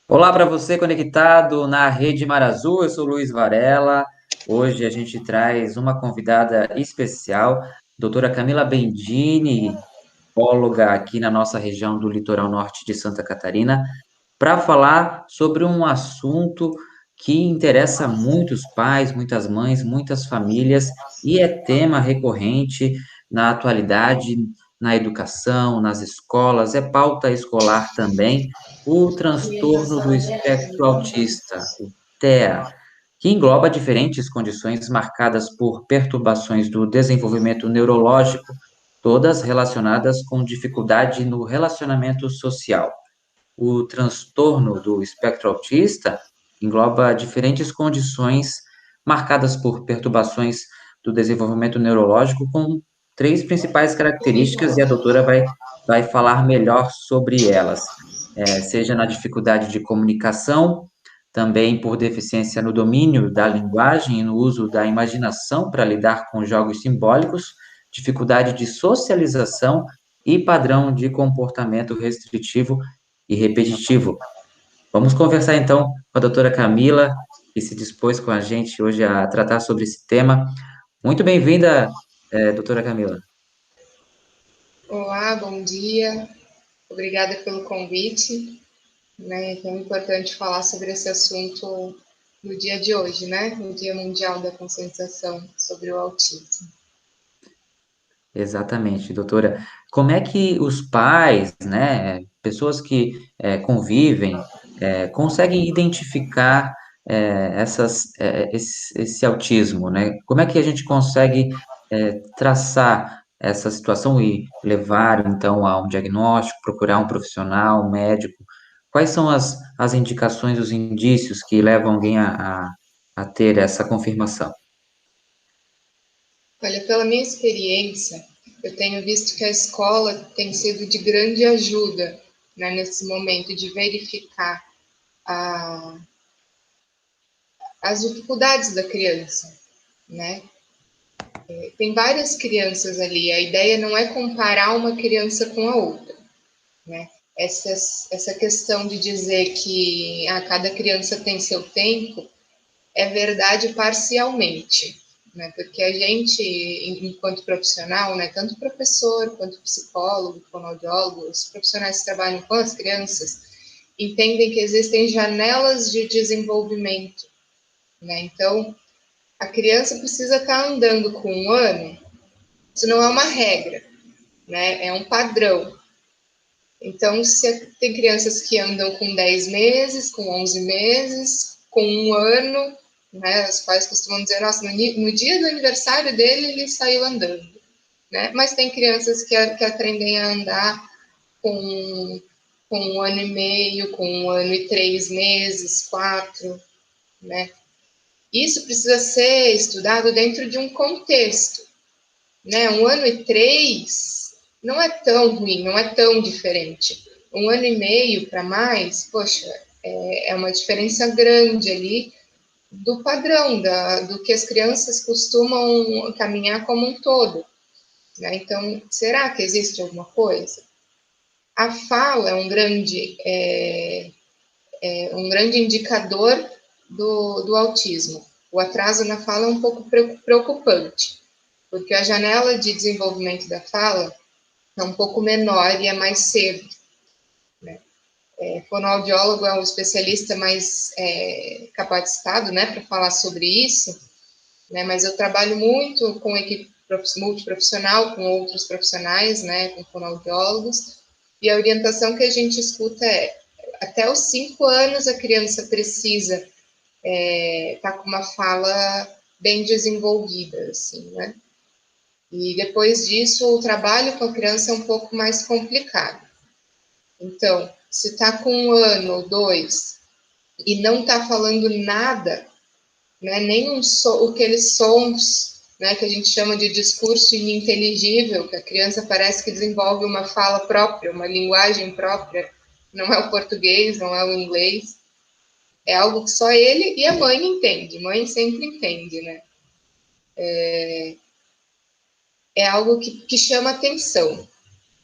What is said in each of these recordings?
Olá para você conectado na Rede Mar Azul, eu sou Luiz Varela. Hoje a gente traz uma convidada especial, doutora Camila Bendini, psicóloga aqui na nossa região do litoral norte de Santa Catarina, para falar sobre um assunto que interessa muitos pais, muitas mães, muitas famílias e é tema recorrente na atualidade, na educação, nas escolas, é pauta escolar também, o transtorno do espectro autista, o TEA, que engloba diferentes condições marcadas por perturbações do desenvolvimento neurológico, todas relacionadas com dificuldade no relacionamento social. O transtorno do espectro autista engloba diferentes condições marcadas por perturbações do desenvolvimento neurológico, com três principais características, e a doutora vai falar melhor sobre elas. Seja na dificuldade de comunicação, também por deficiência no domínio da linguagem e no uso da imaginação para lidar com jogos simbólicos, dificuldade de socialização e padrão de comportamento restritivo e repetitivo. Vamos conversar então com a doutora Camila, que se dispôs com a gente hoje a tratar sobre esse tema. Muito bem-vinda, doutora Camila. Olá, bom dia. Obrigada pelo convite. É tão importante falar sobre esse assunto no dia de hoje, né? No Dia Mundial da Conscientização sobre o Autismo. Exatamente, doutora. Como é que os pais, né, pessoas que convivem, conseguem identificar esse autismo, né? Como é que a gente consegue traçar essa situação e levar, então, a um diagnóstico, procurar um profissional, um médico? Quais são as indicações, os indícios que levam alguém a ter essa confirmação? Olha, pela minha experiência, eu tenho visto que a escola tem sido de grande ajuda, né, nesse momento de verificar a, as dificuldades da criança, né? Tem várias crianças ali, a ideia não é comparar uma criança com a outra, né? Essa questão de dizer que a cada criança tem seu tempo é verdade parcialmente, né? Porque a gente, enquanto profissional, né, tanto professor quanto psicólogo, fonoaudiólogo, os profissionais que trabalham com as crianças, entendem que existem janelas de desenvolvimento, né? Então, a criança precisa estar andando com 1 ano, isso não é uma regra, né? É um padrão. Então, se tem crianças que andam com 10 meses, com 11 meses, com 1 ano, né? Os pais costumam dizer, nossa, no dia do aniversário dele, ele saiu andando, né? Mas tem crianças que aprendem a andar com 1 ano e meio, com 1 ano e 3 meses, 4, né? Isso precisa ser estudado dentro de um contexto, né? 1 ano e 3 não é tão ruim, não é tão diferente. 1 ano e meio para mais, poxa, é uma diferença grande ali do padrão, do que as crianças costumam caminhar como um todo, né? Então, será que existe alguma coisa? A fala é um grande indicador do autismo. O atraso na fala é um pouco preocupante, porque a janela de desenvolvimento da fala é um pouco menor e é mais cedo. Né? Fonoaudiólogo é um especialista mais capacitado, né, para falar sobre isso, né, mas eu trabalho muito com equipe multiprofissional, com outros profissionais, né, com fonoaudiólogos, e a orientação que a gente escuta é até os 5 anos a criança precisa estar com uma fala bem desenvolvida, assim, né? E depois disso, o trabalho com a criança é um pouco mais complicado. Então, se está com 1 ano ou 2 e não está falando nada, né, nem aqueles sons, né, que a gente chama de discurso ininteligível, que a criança parece que desenvolve uma fala própria, uma linguagem própria, não é o português, não é o inglês, é algo que só ele e a mãe entende, mãe sempre entende, né? É algo que chama atenção,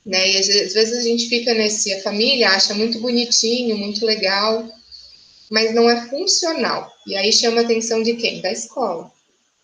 né? E às vezes a gente fica a família acha muito bonitinho, muito legal, mas não é funcional. E aí chama a atenção de quem? Da escola.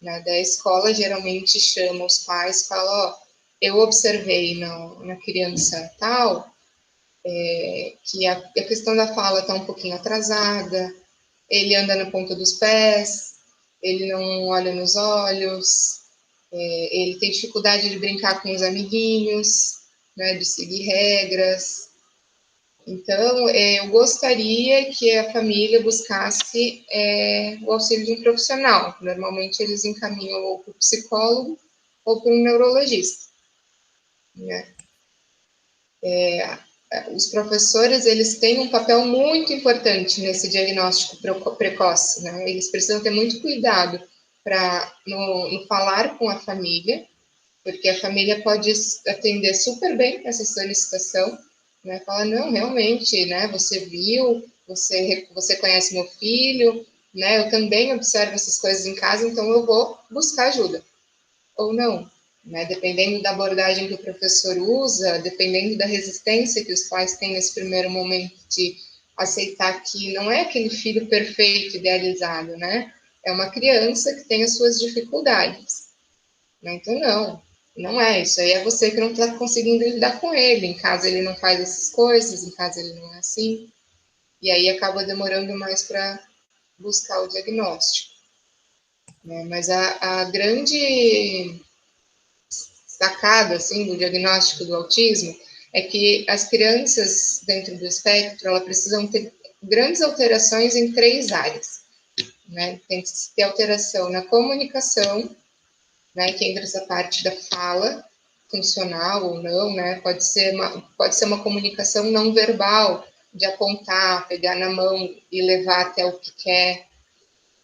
Né? Da escola geralmente chama os pais, fala, ó, eu observei na criança tal, que a questão da fala está um pouquinho atrasada, ele anda na ponta dos pés, ele não olha nos olhos, ele tem dificuldade de brincar com os amiguinhos, né, de seguir regras. Então, eu gostaria que a família buscasse o auxílio de um profissional. Normalmente, eles encaminham ou para o psicólogo ou para um neurologista. Né? Os professores, eles têm um papel muito importante nesse diagnóstico precoce. Né? Eles precisam ter muito cuidado para no falar com a família, porque a família pode atender super bem essa solicitação, né? Falar, não, realmente, né? Você viu, você conhece meu filho, né? Eu também observo essas coisas em casa, então eu vou buscar ajuda. Ou não, né? Dependendo da abordagem que o professor usa, dependendo da resistência que os pais têm nesse primeiro momento de aceitar que não é aquele filho perfeito, idealizado, né? É uma criança que tem as suas dificuldades. Né? Então, não é isso. Aí é você que não está conseguindo lidar com ele. Em casa ele não faz essas coisas, em casa ele não é assim. E aí acaba demorando mais para buscar o diagnóstico. Né? Mas a grande sacada assim, do diagnóstico do autismo é que as crianças dentro do espectro elas precisam ter grandes alterações em 3 áreas. Né? Tem que ter alteração na comunicação, né, que entra essa parte da fala, funcional ou não, né, pode ser uma comunicação não verbal, de apontar, pegar na mão e levar até o que quer,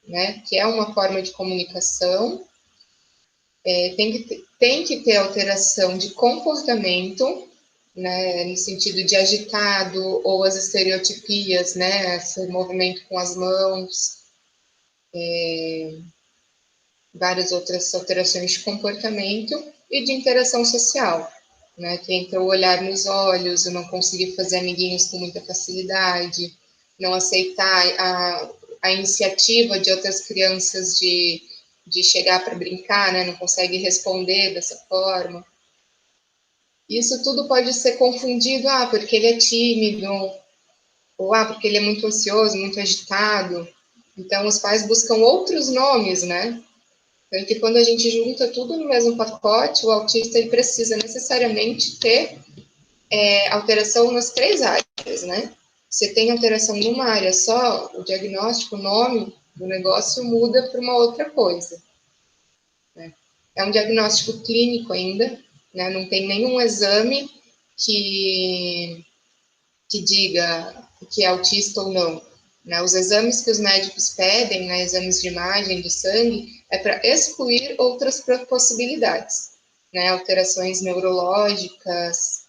né, que é uma forma de comunicação. Tem que ter alteração de comportamento, né, no sentido de agitado ou as estereotipias, né, esse movimento com as mãos, várias outras alterações de comportamento e de interação social, né? Que entra o olhar nos olhos, o não conseguir fazer amiguinhos com muita facilidade, não aceitar a iniciativa de outras crianças de chegar para brincar, né? Não consegue responder dessa forma. Isso tudo pode ser confundido, porque ele é tímido, ou porque ele é muito ansioso, muito agitado. Então, os pais buscam outros nomes, né? Porque quando a gente junta tudo no mesmo pacote, o autista ele precisa necessariamente ter alteração nas 3 áreas, né? Se tem alteração numa área só, o diagnóstico, o nome do negócio muda para uma outra coisa. Né? É um diagnóstico clínico ainda, né? Não tem nenhum exame que diga que é autista ou não. Né? Os exames que os médicos pedem, né, exames de imagem de sangue, é para excluir outras possibilidades. Né? Alterações neurológicas,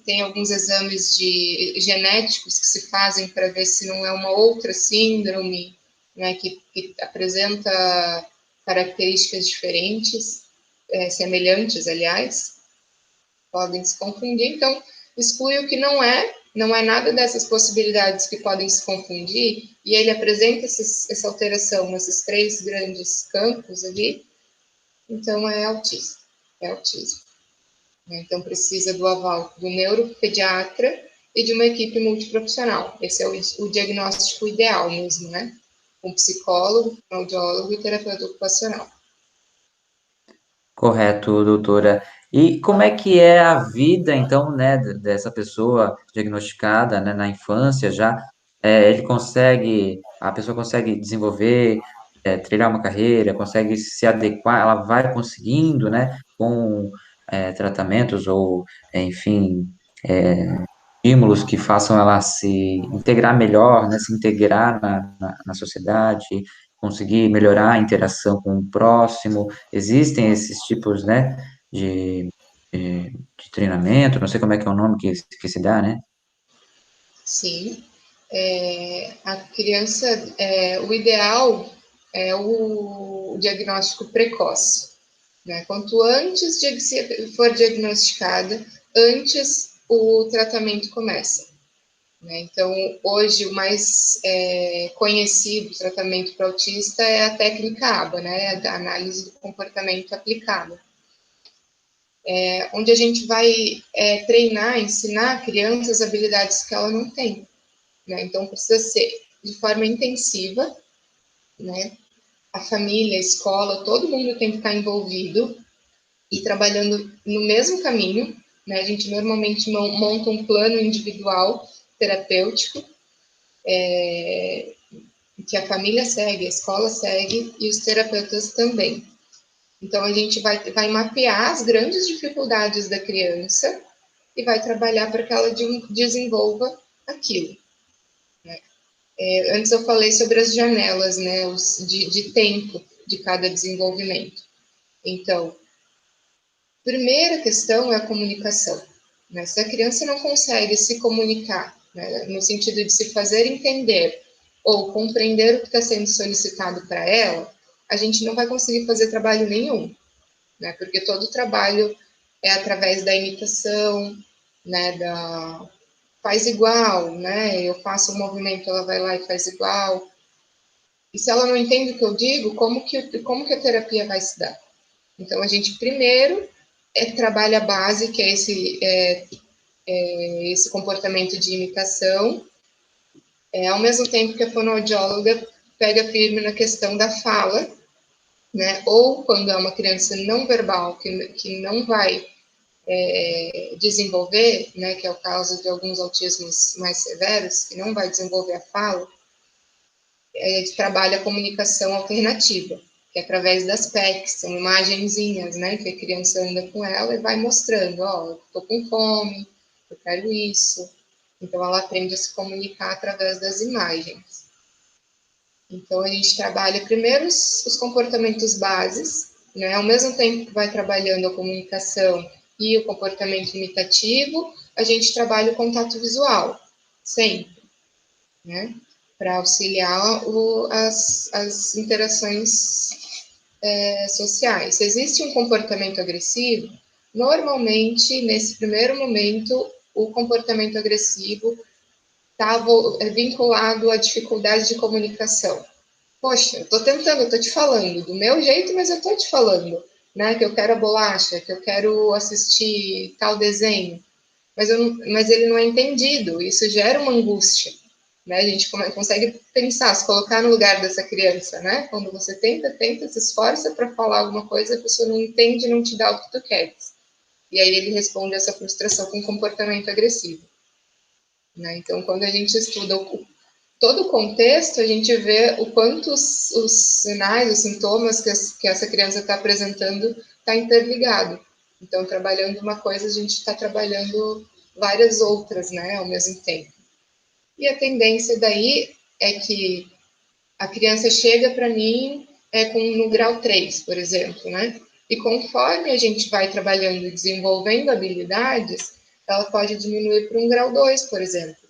tem alguns exames genéticos que se fazem para ver se não é uma outra síndrome, né, que apresenta características diferentes, semelhantes, aliás, podem se confundir. Então, exclui o que não é nada dessas possibilidades que podem se confundir, e ele apresenta essa alteração nesses 3 grandes campos ali, então é autismo. É autismo. Então, precisa do aval do neuropediatra e de uma equipe multiprofissional. Esse é o diagnóstico ideal mesmo, né? Um psicólogo, um audiólogo e terapeuta ocupacional. Correto, doutora. E como é que é a vida, então, né, dessa pessoa diagnosticada, né, na infância já? A pessoa consegue desenvolver, trilhar uma carreira, consegue se adequar, ela vai conseguindo, né, com tratamentos ou, enfim, estímulos que façam ela se integrar melhor, né, se integrar na sociedade, conseguir melhorar a interação com o próximo. Existem esses tipos, né, de treinamento, não sei como é que é o nome que se dá, né? Sim. A criança, o ideal é o diagnóstico precoce. Né? Quanto antes for diagnosticada, antes o tratamento começa. né? Então, hoje, o mais conhecido tratamento para autista é a técnica ABA, né? A análise do comportamento aplicada, onde a gente vai treinar, ensinar crianças habilidades que ela não tem, né? Então, precisa ser de forma intensiva, né? A família, a escola, todo mundo tem que estar envolvido e trabalhando no mesmo caminho, né? A gente normalmente monta um plano individual terapêutico, que a família segue, a escola segue e os terapeutas também. Então, a gente vai mapear as grandes dificuldades da criança e vai trabalhar para que ela desenvolva aquilo. Né? Antes eu falei sobre as janelas, né, de tempo de cada desenvolvimento. Então, primeira questão é a comunicação. Né? Se a criança não consegue se comunicar, né, no sentido de se fazer entender ou compreender o que está sendo solicitado para ela, a gente não vai conseguir fazer trabalho nenhum, né? Porque todo o trabalho é através da imitação, né, faz igual, né? Eu faço um movimento, ela vai lá e faz igual. E se ela não entende o que eu digo, como que a terapia vai se dar? Então, a gente primeiro trabalha a base, que é esse comportamento de imitação, ao mesmo tempo que a fonoaudióloga pega firme na questão da fala, né? Ou quando é uma criança não verbal, que não vai desenvolver, né? Que é o caso de alguns autismos mais severos, que não vai desenvolver a fala, a gente trabalha a comunicação alternativa, que é através das PECs, são imagenzinhas, né, que a criança anda com ela e vai mostrando, ó, eu tô com fome, eu quero isso. Então, ela aprende a se comunicar através das imagens. Então, a gente trabalha primeiro os comportamentos bases, né, ao mesmo tempo que vai trabalhando a comunicação e o comportamento imitativo, a gente trabalha o contato visual, sempre, né? Para auxiliar as interações sociais. Se existe um comportamento agressivo, normalmente, nesse primeiro momento, o comportamento agressivo está vinculado à dificuldade de comunicação. Poxa, eu estou tentando, eu estou te falando do meu jeito, mas eu estou te falando, né? Que eu quero a bolacha, que eu quero assistir tal desenho, mas ele não é entendido. Isso gera uma angústia. Né? A gente consegue pensar, se colocar no lugar dessa criança, né? Quando você tenta, se esforça para falar alguma coisa, a pessoa não entende, não te dá o que tu queres. E aí ele responde essa frustração com comportamento agressivo. Né? Então, quando a gente estuda todo o contexto, a gente vê o quanto os sinais, os sintomas que essa criança está apresentando está interligado. Então, trabalhando uma coisa, a gente está trabalhando várias outras, né, ao mesmo tempo. E a tendência daí é que a criança chega para mim no grau 3, por exemplo, né? E conforme a gente vai trabalhando e desenvolvendo habilidades, ela pode diminuir para um grau 2, por exemplo,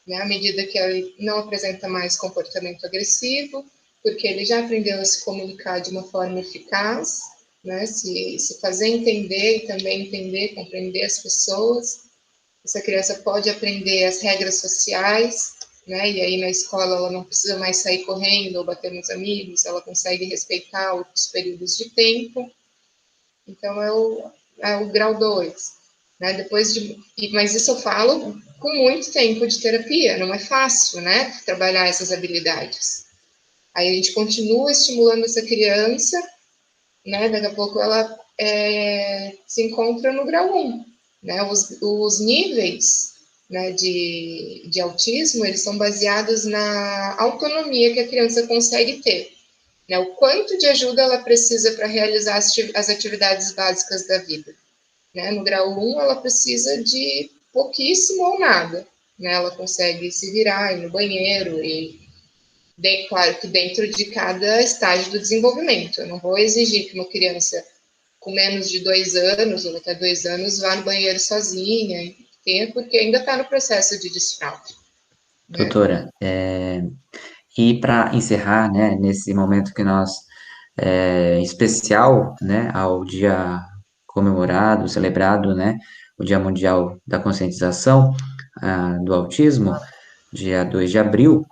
né? À medida que ele não apresenta mais comportamento agressivo, porque ele já aprendeu a se comunicar de uma forma eficaz, né? Se fazer entender e também entender, compreender as pessoas. Essa criança pode aprender as regras sociais, né? E aí na escola ela não precisa mais sair correndo ou bater nos amigos, ela consegue respeitar os períodos de tempo. Então é o grau 2. Né? Mas isso eu falo com muito tempo de terapia, não é fácil, né? Trabalhar essas habilidades. Aí a gente continua estimulando essa criança, né? Daqui a pouco ela se encontra no grau 1. Né? Os níveis, né, de autismo, eles são baseados na autonomia que a criança consegue ter. Né? O quanto de ajuda ela precisa para realizar as atividades básicas da vida. Né? No grau 1, ela precisa de pouquíssimo ou nada. Né? Ela consegue se virar, ir no banheiro, claro que dentro de cada estágio do desenvolvimento. Eu não vou exigir que uma criança com menos de 2 anos ou até 2 anos vá no banheiro sozinha, porque ainda está no processo de desfraude. Né? Doutora, e para encerrar, né, nesse momento que nós, especial, né, ao dia comemorado, celebrado, né, o Dia Mundial da Conscientização, do Autismo, dia 2 de abril,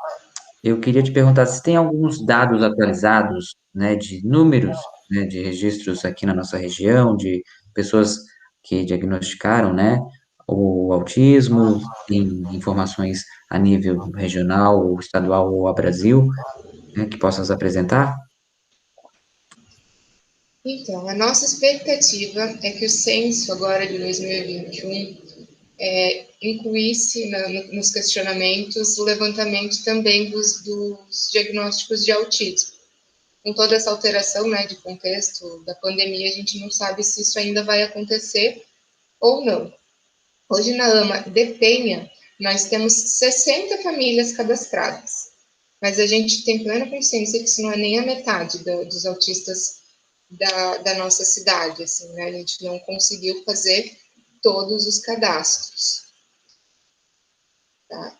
eu queria te perguntar se tem alguns dados atualizados, né, de números, né, de registros aqui na nossa região, de pessoas que diagnosticaram, né, o autismo, tem informações a nível regional, ou estadual ou a Brasil, né, que possas apresentar? Então, a nossa expectativa é que o censo agora de 2021 incluísse nos questionamentos o levantamento também dos diagnósticos de autismo. Com toda essa alteração, né, de contexto da pandemia, a gente não sabe se isso ainda vai acontecer ou não. Hoje na AMA de Penha, nós temos 60 famílias cadastradas, mas a gente tem plena consciência que isso não é nem a metade dos autistas da nossa cidade, assim, né? A gente não conseguiu fazer todos os cadastros. Tá?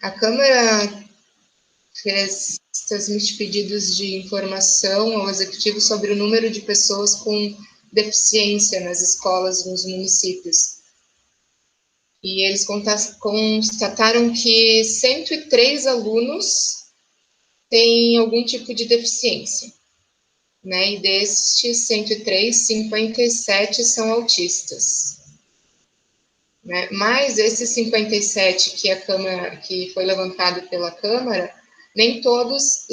A Câmara fez transmite pedidos de informação ao Executivo sobre o número de pessoas com deficiência nas escolas nos municípios. E eles constataram que 103 alunos têm algum tipo de deficiência, né? E destes 103, 57 são autistas. Né? Mas esses 57 que foi levantado pela Câmara, nem todos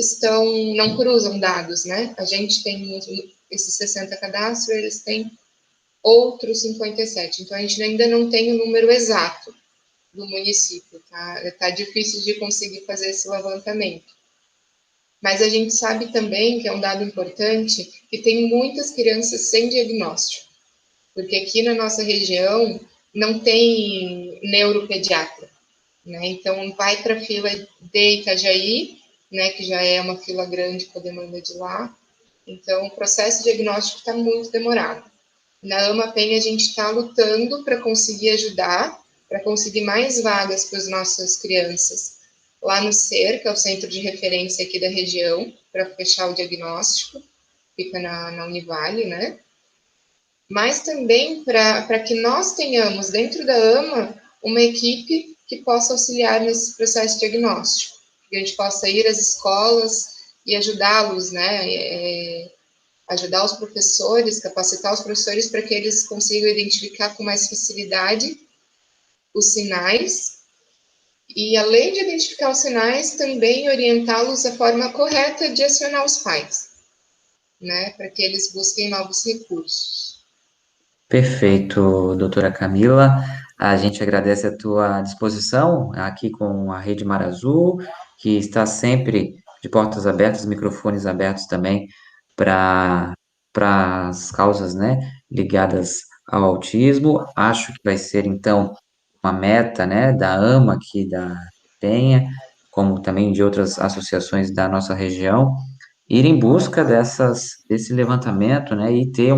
não cruzam dados, né? A gente tem esses 60 cadastros, eles têm outros 57. Então, a gente ainda não tem o número exato do município, tá? Tá difícil de conseguir fazer esse levantamento. Mas a gente sabe também, que é um dado importante, que tem muitas crianças sem diagnóstico. Porque aqui na nossa região não tem neuropediatra, né? Então, vai para a fila de Itajaí, né, que já é uma fila grande com a demanda de lá. Então, o processo diagnóstico está muito demorado. Na AMA Penha, a gente está lutando para conseguir ajudar, para conseguir mais vagas para as nossas crianças lá no CER, que é o centro de referência aqui da região, para fechar o diagnóstico, fica na Univale, né? Mas também para que nós tenhamos dentro da AMA uma equipe que possa auxiliar nesse processo diagnóstico, que a gente possa ir às escolas e ajudá-los, né? Ajudar os professores, capacitar os professores para que eles consigam identificar com mais facilidade os sinais e, além de identificar os sinais, também orientá-los da forma correta de acionar os pais, né? Para que eles busquem novos recursos. Perfeito, doutora Camila. A gente agradece a tua disposição aqui com a Rede Mar Azul, que está sempre de portas abertas, microfones abertos também para as causas, né, ligadas ao autismo. Acho que vai ser, então, uma meta, né, da AMA aqui da Penha, como também de outras associações da nossa região, ir em busca desse levantamento, né, e ter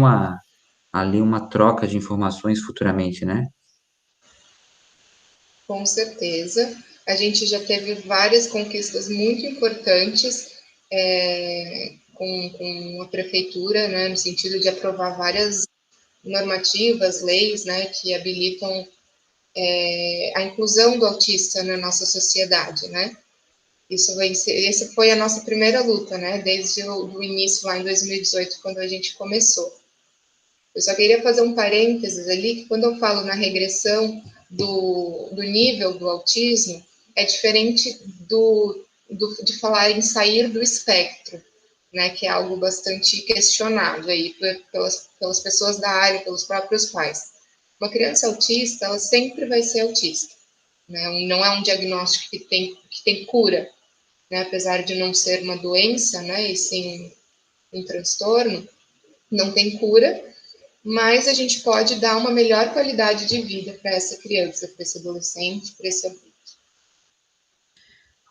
ali uma troca de informações futuramente, né? Com certeza. A gente já teve várias conquistas muito importantes com a prefeitura, né, no sentido de aprovar várias normativas, leis, né, que habilitam a inclusão do autista na nossa sociedade, né? Essa foi a nossa primeira luta, né? Desde o início lá em 2018, quando a gente começou. Eu só queria fazer um parênteses ali, que quando eu falo na regressão do nível do autismo, é diferente de falar em sair do espectro, né? Que é algo bastante questionado aí pelas pessoas da área, pelos próprios pais. Uma criança autista, ela sempre vai ser autista, né? Não é um diagnóstico que tem cura, né? Apesar de não ser uma doença, né? E sim um transtorno, não tem cura, mas a gente pode dar uma melhor qualidade de vida para essa criança, para esse adolescente, para esse adulto.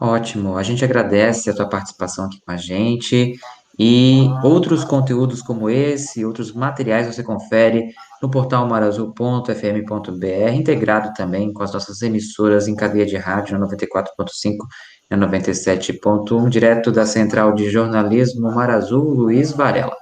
Ótimo, a gente agradece a tua participação aqui com a gente e outros conteúdos como esse, outros materiais você confere no portal marazul.fm.br, integrado também com as nossas emissoras em cadeia de rádio na 94.5 e na 97.1, direto da Central de Jornalismo Marazul, Luiz Varela.